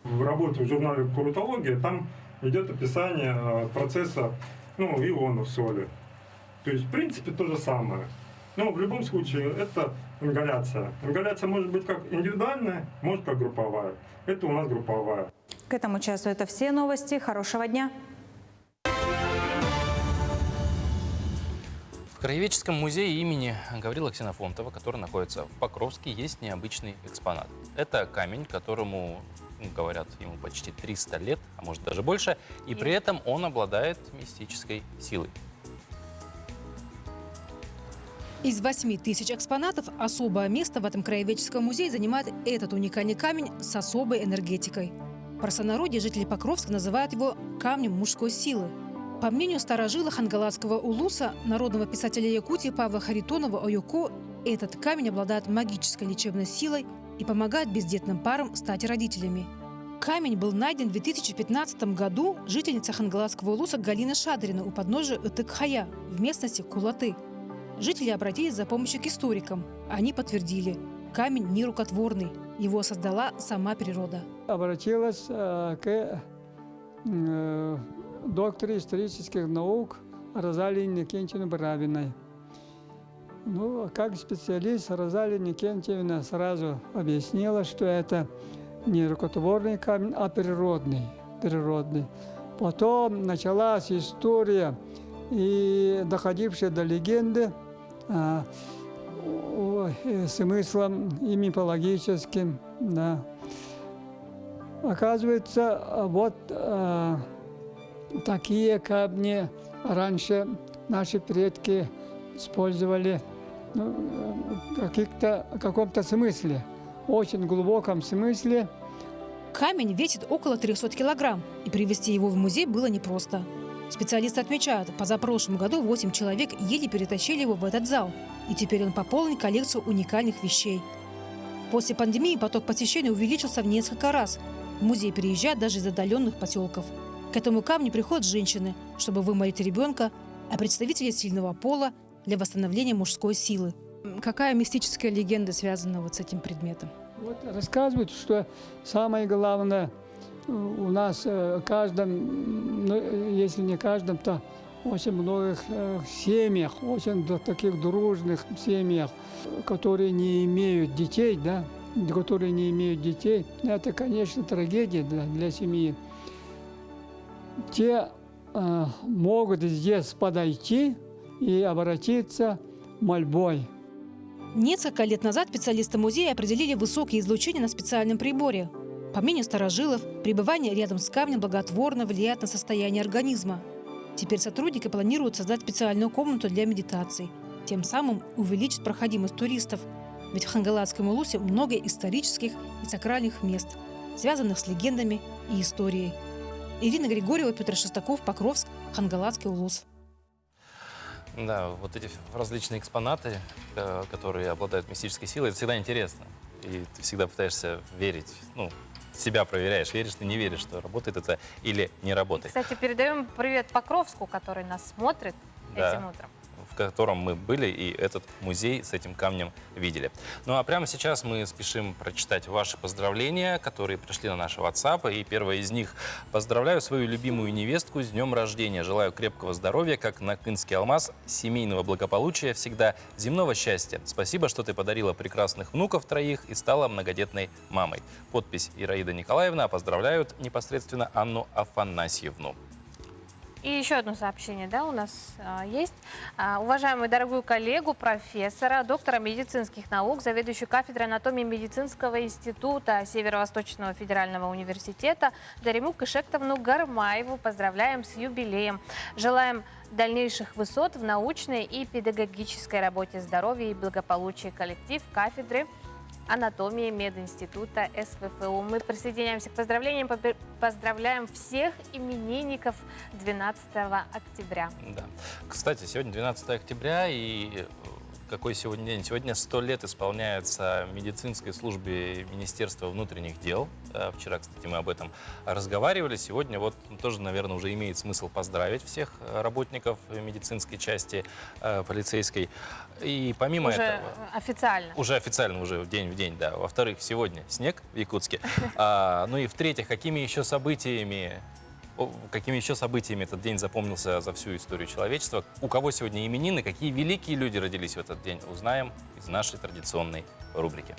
В работе в журнале «Курутология» там идет описание процесса ионов соли. То есть, в принципе, то же самое. Но в любом случае это ингаляция. Ингаляция может быть как индивидуальная, может как групповая. Это у нас групповая. К этому часу это все новости. Хорошего дня! В Краеведческом музее имени Гаврила Ксенофонтова, который находится в Покровске, есть необычный экспонат. Это камень, которому, говорят, ему почти 300 лет, а может даже больше, и при этом он обладает мистической силой. Из 8000 экспонатов особое место в этом краеведческом музее занимает этот уникальный камень с особой энергетикой. В простонародье жители Покровска называют его камнем мужской силы. По мнению старожила Хангалатского улуса, народного писателя Якутии Павла Харитонова Ойоко, этот камень обладает магической лечебной силой и помогает бездетным парам стать родителями. Камень был найден в 2015 году жительницей Хангалатского улуса Галины Шадрина у подножия Ытык-Хая в местности Кулаты. Жители обратились за помощью к историкам. Они подтвердили – камень нерукотворный. Его создала сама природа. Обратилась к доктору исторических наук Розалии Никентьевне Барабиной. Как специалист Розалия Никентьевна сразу объяснила, что это не рукотворный камень, а природный. Потом началась история, и доходившая до легенды, смыслом и мифологическим. Да. Оказывается, вот такие камни раньше наши предки использовали в каком-то смысле, очень глубоком смысле. Камень весит около 300 килограмм, и привезти его в музей было непросто. Специалисты отмечают, позапрошлом году 8 человек еле перетащили его в этот зал, и теперь он пополнит коллекцию уникальных вещей. После пандемии поток посещений увеличился в несколько раз. В музей приезжают даже из отдаленных поселков. К этому камню приходят женщины, чтобы вымолить ребенка, а представители сильного пола для восстановления мужской силы. Какая мистическая легенда связана вот с этим предметом? Вот рассказывают, что самое главное у нас в каждом, если не каждом, то очень многих семьях, очень таких дружных семьях, которые не имеют детей, да, это, конечно, трагедия для семьи. Те могут здесь подойти и обратиться мольбой. Несколько лет назад специалисты музея определили высокие излучения на специальном приборе. По мнению старожилов, пребывание рядом с камнем благотворно влияет на состояние организма. Теперь сотрудники планируют создать специальную комнату для медитаций, тем самым увеличить проходимость туристов. Ведь в Хангалатском улусе много исторических и сакральных мест, связанных с легендами и историей. Ирина Григорьева, Петр Шестаков, Покровск, Хангалатский улус. Да, вот эти различные экспонаты, которые обладают мистической силой, это всегда интересно. И ты всегда пытаешься верить, себя проверяешь, веришь ты, не веришь, что работает это или не работает. Кстати, передаем привет Покровску, который нас смотрит этим утром. В котором мы были и этот музей с этим камнем видели. Ну а прямо сейчас мы спешим прочитать ваши поздравления, которые пришли на наш WhatsApp. И первое из них: поздравляю свою любимую невестку с днем рождения. Желаю крепкого здоровья, как накынский алмаз, семейного благополучия всегда, земного счастья. Спасибо, что ты подарила прекрасных внуков 3 и стала многодетной мамой. Подпись: Ираида Николаевна. Поздравляют непосредственно Анну Афанасьевну. И еще одно сообщение, у нас есть. Уважаемую дорогую коллегу, профессора, доктора медицинских наук, заведующую кафедрой анатомии медицинского института Северо-Восточного федерального университета Дариму Кышектовну Гармаеву поздравляем с юбилеем. Желаем дальнейших высот в научной и педагогической работе, здоровья и благополучия. Коллектив кафедры анатомии мединститута СВФУ. Мы присоединяемся к поздравлениям, поздравляем всех именинников 12 октября. Да. Кстати, сегодня 12 октября, и какой сегодня день? Сегодня 100 лет исполняется медицинской службе Министерства внутренних дел. Вчера, кстати, мы об этом разговаривали. Сегодня вот тоже, наверное, уже имеет смысл поздравить всех работников медицинской части полицейской. И помимо этого... Официально. Уже официально, уже день в день, да. Во-вторых, сегодня снег в Якутске. Ну и в-третьих, какими еще событиями этот день запомнился за всю историю человечества? У кого сегодня именины, какие великие люди родились в этот день, узнаем из нашей традиционной рубрики.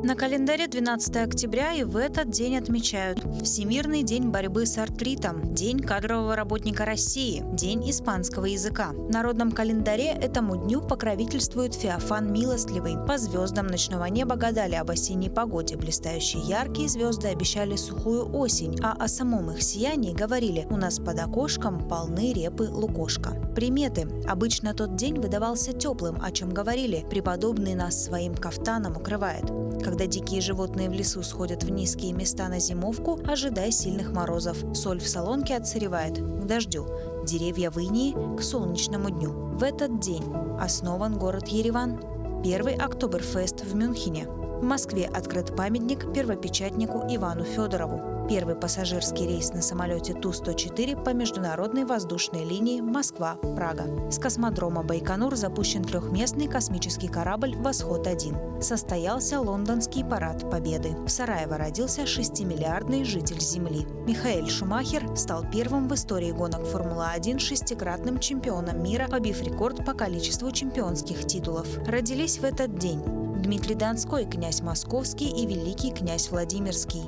На календаре 12 октября и в этот день отмечают Всемирный день борьбы с артритом, День кадрового работника России, День испанского языка. В народном календаре этому дню покровительствует Феофан Милостливый. По звездам ночного неба гадали об осенней погоде. Блистающие яркие звезды обещали сухую осень, а о самом их сиянии говорили: у нас под окошком полны репы лукошка. Приметы. Обычно тот день выдавался теплым, о чем говорили: преподобный нас своим кафтаном укрывает. Когда дикие животные в лесу сходят в низкие места на зимовку, ожидай сильных морозов. Соль в солонке отсыревает к дождю. Деревья в инии к солнечному дню. В этот день основан город Ереван. Первый Октоберфест в Мюнхене. В Москве открыт памятник первопечатнику Ивану Федорову. Первый пассажирский рейс на самолете Ту-104 по международной воздушной линии Москва-Прага. С космодрома Байконур запущен трехместный космический корабль «Восход-1». Состоялся Лондонский парад Победы. В Сараево родился 6-миллиардный житель Земли. Михаэль Шумахер стал первым в истории гонок Формулы-1 шестикратным чемпионом мира, побив рекорд по количеству чемпионских титулов. Родились в этот день Дмитрий Донской, князь Московский и великий князь Владимирский.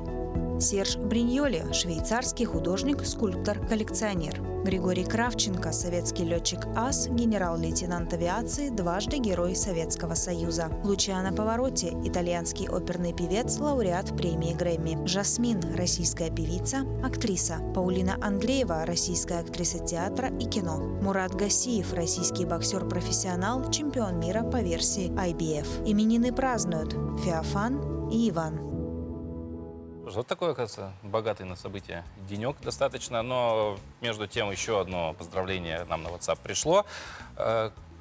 Серж Бриньоли, швейцарский художник, скульптор, коллекционер. Григорий Кравченко, советский летчик-ас, генерал-лейтенант авиации, дважды Герой Советского Союза. Лучиано Паваротти, итальянский оперный певец, лауреат премии Грэмми. Жасмин, российская певица, актриса. Паулина Андреева, российская актриса театра и кино. Мурат Гасиев, российский боксер-профессионал, чемпион мира по версии IBF. Именины празднуют Феофан и Иван. Вот такой, оказывается, богатый на события денек достаточно, но между тем еще одно поздравление нам на WhatsApp пришло.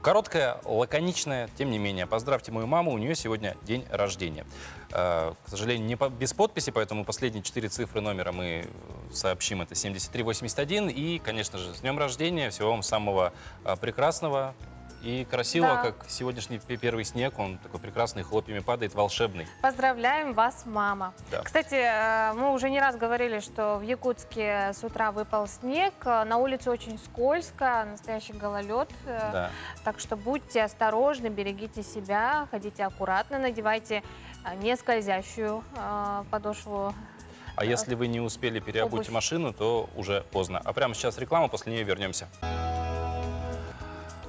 Короткое, лаконичное, тем не менее. Поздравьте мою маму, у нее сегодня день рождения. К сожалению, без подписи, поэтому последние 4 цифры номера мы сообщим. Это 7381. И, конечно же, с днем рождения, всего вам самого прекрасного. И красиво, да. Как сегодняшний первый снег, он такой прекрасный, хлопьями падает, волшебный. Поздравляем вас, мама. Да. Кстати, мы уже не раз говорили, что в Якутске с утра выпал снег, на улице очень скользко, настоящий гололед. Да. Так что будьте осторожны, берегите себя, ходите аккуратно, надевайте не скользящую подошву. А если вы не успели переобуть машину, то уже поздно. А прямо сейчас реклама, после нее вернемся.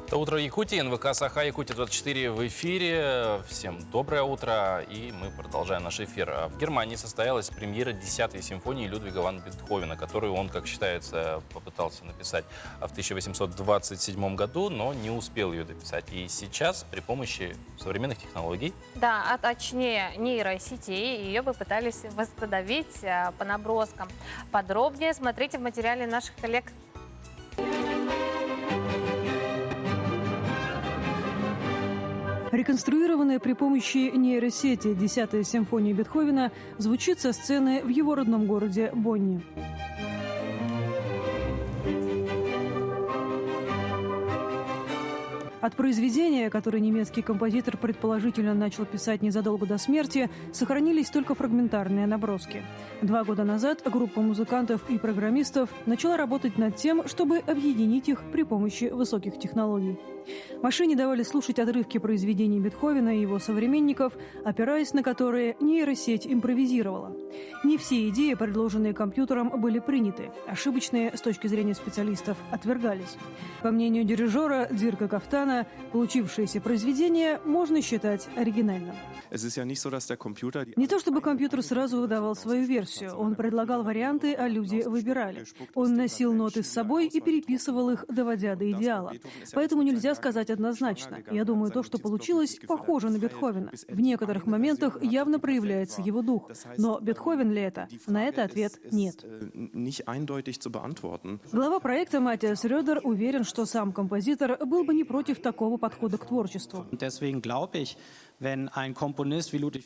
Это «Утро Якутии», НВК «Саха», Якутия-24 в эфире. Всем доброе утро, и мы продолжаем наш эфир. В Германии состоялась премьера 10-й симфонии Людвига ван Бетховена, которую он, как считается, попытался написать в 1827 году, но не успел ее дописать. И сейчас при помощи современных технологий... Да, а точнее нейросетей, ее попытались восстановить по наброскам. Подробнее смотрите в материале наших коллег. Реконструированная при помощи нейросети 10-я симфония Бетховена звучит со сцены в его родном городе Бонне. От произведения, которое немецкий композитор предположительно начал писать незадолго до смерти, сохранились только фрагментарные наброски. 2 года назад группа музыкантов и программистов начала работать над тем, чтобы объединить их при помощи высоких технологий. Машине давали слушать отрывки произведений Бетховена и его современников, опираясь на которые нейросеть импровизировала. Не все идеи, предложенные компьютером, были приняты. Ошибочные, с точки зрения специалистов, отвергались. По мнению дирижера Дирка Кафтана, получившееся произведение можно считать оригинальным. Не то чтобы компьютер сразу выдавал свою версию. Он предлагал варианты, а люди выбирали. Он носил ноты с собой и переписывал их, доводя до идеала. Поэтому нельзя нельзя сказать однозначно. Я думаю, то, что получилось, похоже на Бетховена. В некоторых моментах явно проявляется его дух. Но Бетховен ли это? На это ответ нет. Глава проекта Матиас Рёдер уверен, что сам композитор был бы не против такого подхода к творчеству.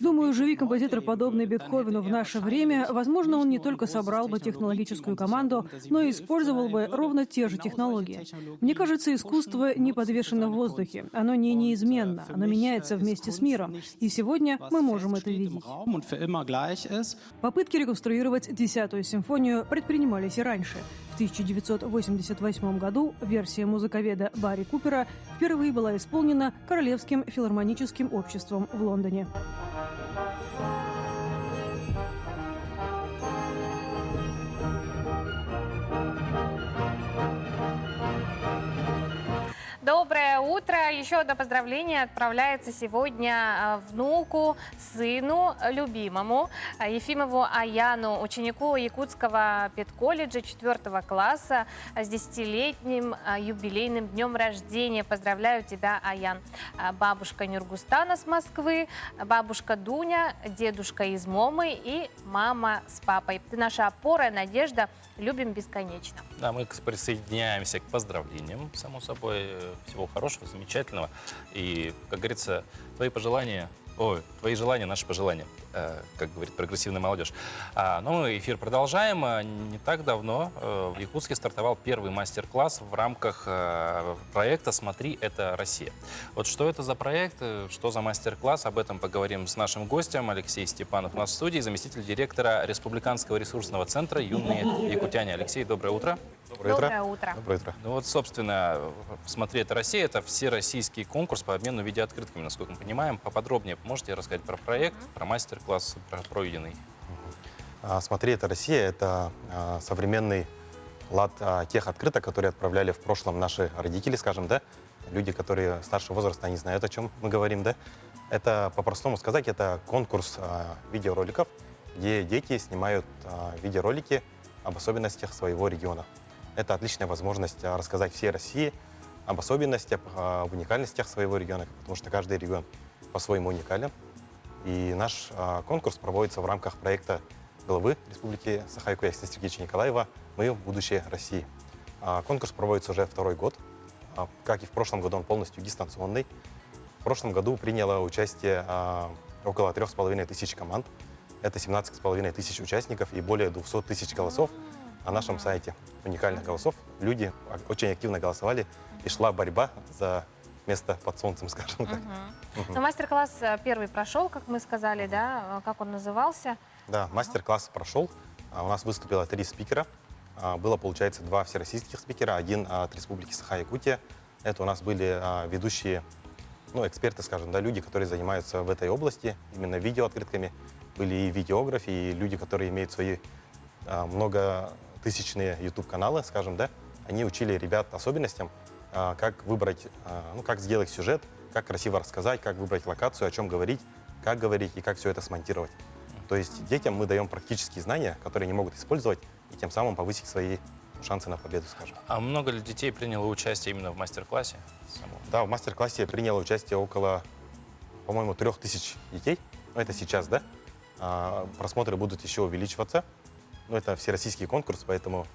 Думаю, живи композитор, подобный Бетховену в наше время, возможно, он не только собрал бы технологическую команду, но и использовал бы ровно те же технологии. Мне кажется, искусство не подвешено в воздухе. Оно не неизменно, оно меняется вместе с миром. И сегодня мы можем это видеть. Попытки реконструировать 10-ю симфонию предпринимались и раньше. В 1988 году версия музыковеда Барри Купера впервые была исполнена Королевским филармоническим обществом в Лондоне. Доброе утро. Еще одно поздравление отправляется сегодня внуку, сыну, любимому, Ефимову Аяну, ученику Якутского педколледжа 4 класса с 10-летним юбилейным днем рождения. Поздравляю тебя, Аян. Бабушка Нюргустана с Москвы, бабушка Дуня, дедушка из Момы и мама с папой. Ты наша опора, надежда. Любим бесконечно. Да, мы присоединяемся к поздравлениям, само собой. Всего хорошего, замечательного. И, как говорится, твои желания, наши пожелания, как говорит прогрессивная молодежь. Но мы эфир продолжаем. Не так давно в Якутске стартовал первый мастер-класс в рамках проекта «Смотри, это Россия». Вот что это за проект, что за мастер-класс, об этом поговорим с нашим гостем. Алексей Степанов у нас в студии, заместитель директора Республиканского ресурсного центра «Юные якутяне». Алексей, доброе утро. Доброе утро. Доброе утро. Ну вот, собственно, «Смотри, это Россия» — это всероссийский конкурс по обмену видеооткрытками, насколько мы понимаем. Поподробнее можете рассказать про проект, про мастер-класс, про проведенный? «Смотри, это Россия» — это современный лад тех открыток, которые отправляли в прошлом наши родители, скажем, да, люди, которые старшего возраста, они знают, о чем мы говорим, да. Это, по-простому сказать, это конкурс видеороликов, где дети снимают видеоролики об особенностях своего региона. Это отличная возможность рассказать всей России об особенностях, об уникальностях своего региона, потому что каждый регион по-своему уникален. И наш конкурс проводится в рамках проекта главы Республики Саха-Якутия Алексея Сергеевича Николаева «Мы – будущее России». Конкурс проводится уже второй год. Как и в прошлом году, он полностью дистанционный. В прошлом году приняло участие около 3500 команд. Это 17 500 участников и более 200 000 голосов на нашем сайте. Уникальных голосов. Люди очень активно голосовали, и шла борьба за место под солнцем, скажем так. Но мастер-класс первый прошел, как мы сказали, да? Как он назывался? Да, мастер-класс прошел. У нас выступило 3 спикера. Было, получается, 2 всероссийских спикера, один от Республики Саха-Якутия. Это у нас были ведущие, эксперты, скажем, да, люди, которые занимаются в этой области, именно видеооткрытками. Были и видеографы, и люди, которые имеют свои многотысячные YouTube-каналы, скажем, да. Они учили ребят особенностям, как выбрать, как сделать сюжет, как красиво рассказать, как выбрать локацию, о чем говорить, как говорить и как все это смонтировать. То есть детям мы даем практические знания, которые они могут использовать, и тем самым повысить свои шансы на победу, скажем. А много ли детей приняло участие именно в мастер-классе? Да, в мастер-классе приняло участие около, по-моему, 3000 детей. Это сейчас, да? Просмотры будут еще увеличиваться. Это всероссийский конкурс, поэтому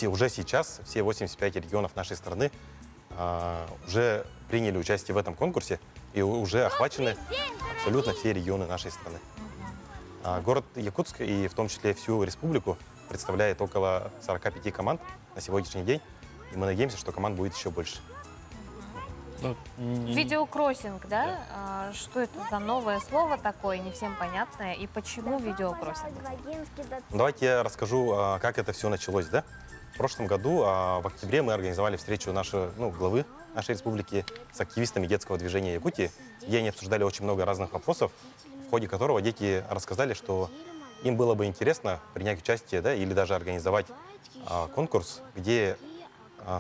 уже сейчас все 85 регионов нашей страны уже приняли участие в этом конкурсе и уже охвачены абсолютно все регионы нашей страны. Город Якутск и в том числе всю республику представляет около 45 команд на сегодняшний день, и мы надеемся, что команд будет еще больше. Видеокроссинг, да? Что это за новое слово такое, не всем понятное, и почему видеокроссинг? Давайте я расскажу, как это все началось, да? В прошлом году, в октябре, мы организовали встречу главы нашей республики с активистами детского движения Якутии, где они обсуждали очень много разных вопросов, в ходе которого дети рассказали, что им было бы интересно принять участие, да, или даже организовать конкурс, где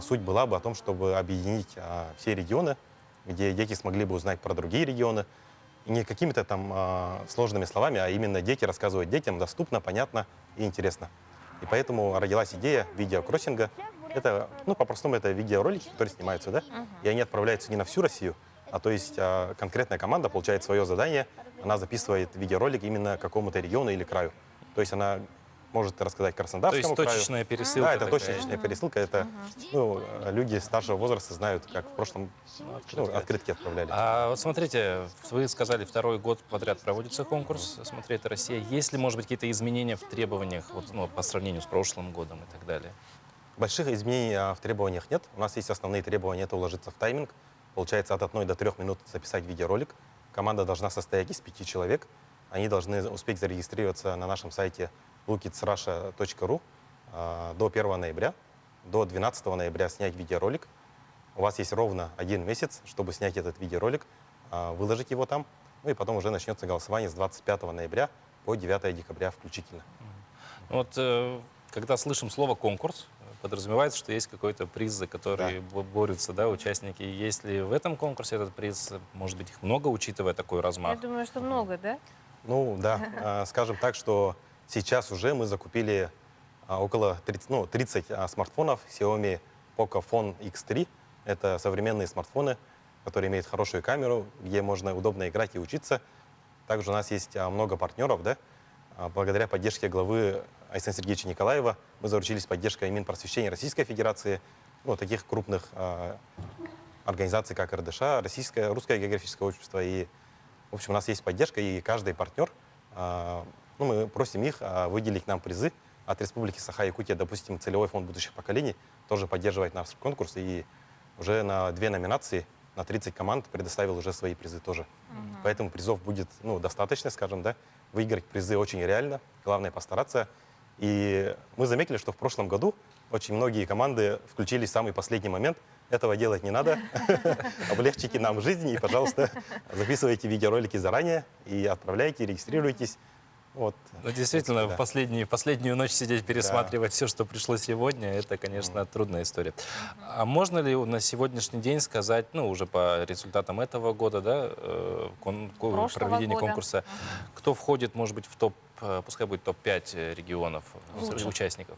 суть была бы о том, чтобы объединить все регионы, где дети смогли бы узнать про другие регионы. И не какими-то там сложными словами, а именно дети рассказывать детям доступно, понятно и интересно. И поэтому родилась идея видеокроссинга, Это, ну, по-простому, это видеоролики, которые снимаются, да? И они отправляются не на всю Россию, а то есть конкретная команда получает свое задание, она записывает видеоролик именно какому-то региону или краю. То есть она может рассказать Краснодарскому краю. То есть точечная пересылка. Да, это такая. точечная пересылка. Это ну, люди старшего возраста знают, как в прошлом открытки отправляли. А вот смотрите, вы сказали, второй год подряд проводится конкурс «Смотри, это Россия». Есть ли, может быть, какие-то изменения в требованиях вот, ну, по сравнению с прошлым годом и так далее? Больших изменений в требованиях нет. У нас есть основные требования, это уложиться в тайминг. Получается, от 1 до 3 минут записать видеоролик. Команда должна состоять из 5 человек. Они должны успеть зарегистрироваться на нашем сайте lukidsrussia.ru до 1 ноября. До 12 ноября снять видеоролик. У вас есть ровно 1 месяц, чтобы снять этот видеоролик, выложить его там. Ну и потом уже начнется голосование с 25 ноября по 9 декабря включительно. Вот когда слышим слово «конкурс», подразумевается, что есть какой-то приз, за который борются, да, участники. Есть ли в этом конкурсе этот приз? Может быть, их много, учитывая такой размах? Я думаю, что много, да? Ну да, скажем так, что сейчас уже мы закупили около 30 смартфонов Xiaomi Pocophone X3. Это современные смартфоны, которые имеют хорошую камеру, где можно удобно играть и учиться. Также у нас есть много партнеров, да. Благодаря поддержке главы Александра Сергеевича Николаева мы заручились поддержкой Минпросвещения Российской Федерации, ну, таких крупных организаций, как РДШ, Русское географическое общество. И, в общем, у нас есть поддержка, и каждый партнер, ну, мы просим их выделить нам призы. От Республики Саха-Якутия, допустим, целевой фонд будущих поколений тоже поддерживает наш конкурс, и уже на 2 номинации, на 30 команд предоставил уже свои призы тоже. Поэтому призов будет, ну, достаточно, скажем, да. Выиграть призы очень реально, главное постараться. И мы заметили, что в прошлом году очень многие команды включились в самый последний момент. Этого делать не надо. Облегчите нам жизнь и, пожалуйста, записывайте видеоролики заранее и отправляйте, регистрируйтесь. Вот. Ну, действительно, в последнюю ночь сидеть, пересматривать все, что пришло сегодня, это, конечно, трудная история. А можно ли на сегодняшний день сказать, ну, уже по результатам этого года, да, проведения конкурса, кто входит, может быть, в топ, пускай будет топ-5 регионов, участников?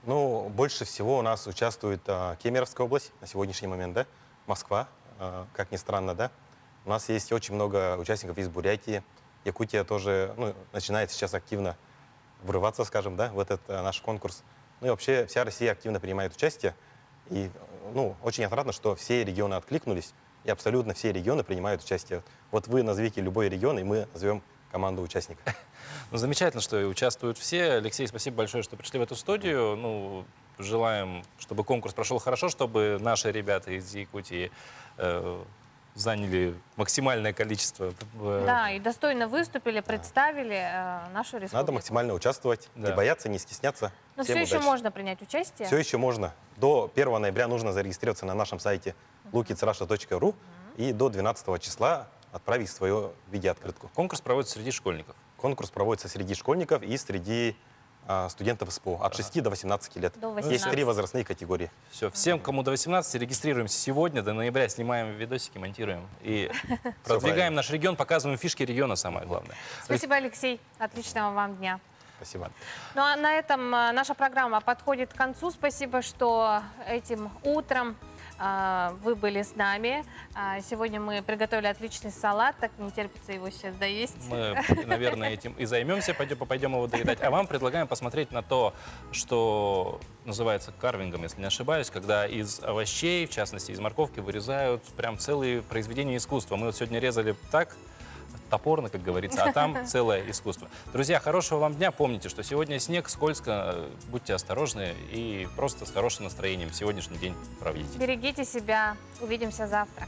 Ну, больше всего у нас участвует Кемеровская область на сегодняшний момент, да, Москва, как ни странно, да. У нас есть очень много участников из Бурятии. Якутия тоже, ну, начинает сейчас активно врываться, скажем, да, в этот наш конкурс. Ну и вообще вся Россия активно принимает участие. И, ну, очень отрадно, что все регионы откликнулись, и абсолютно все регионы принимают участие. Вот вы назовите любой регион, и мы назовем команду участников. Ну, замечательно, что участвуют все. Алексей, спасибо большое, что пришли в эту студию. Ну, желаем, чтобы конкурс прошел хорошо, чтобы наши ребята из Якутии заняли максимальное количество. Да, и достойно выступили, представили нашу республику. Надо максимально участвовать, не бояться, не стесняться. Но все еще можно принять участие? Все еще можно. До 1 ноября нужно зарегистрироваться на нашем сайте lukidsrussia.ru и до 12 числа отправить свою видеооткрытку. Конкурс проводится среди школьников? Конкурс проводится среди школьников и среди студентов СПО от 6 до 18 лет. До 18. Есть 3 возрастные категории. Все, всем, кому до 18, регистрируемся сегодня, до ноября снимаем видосики, монтируем и продвигаем наш регион, показываем фишки региона, самое главное. Спасибо, Алексей. Отличного вам дня. Спасибо. Ну а на этом наша программа подходит к концу. Спасибо, что этим утром вы были с нами. Сегодня мы приготовили отличный салат, так не терпится его сейчас доесть. Мы, наверное, этим и займемся, пойдем его доедать. А вам предлагаем посмотреть на то, что называется карвингом, если не ошибаюсь, когда из овощей, в частности из морковки, вырезают прям целые произведения искусства. Мы вот сегодня резали так, топорно, как говорится, а там целое искусство. Друзья, хорошего вам дня. Помните, что сегодня снег, скользко, будьте осторожны и просто с хорошим настроением сегодняшний день проведите. Берегите себя. Увидимся завтра.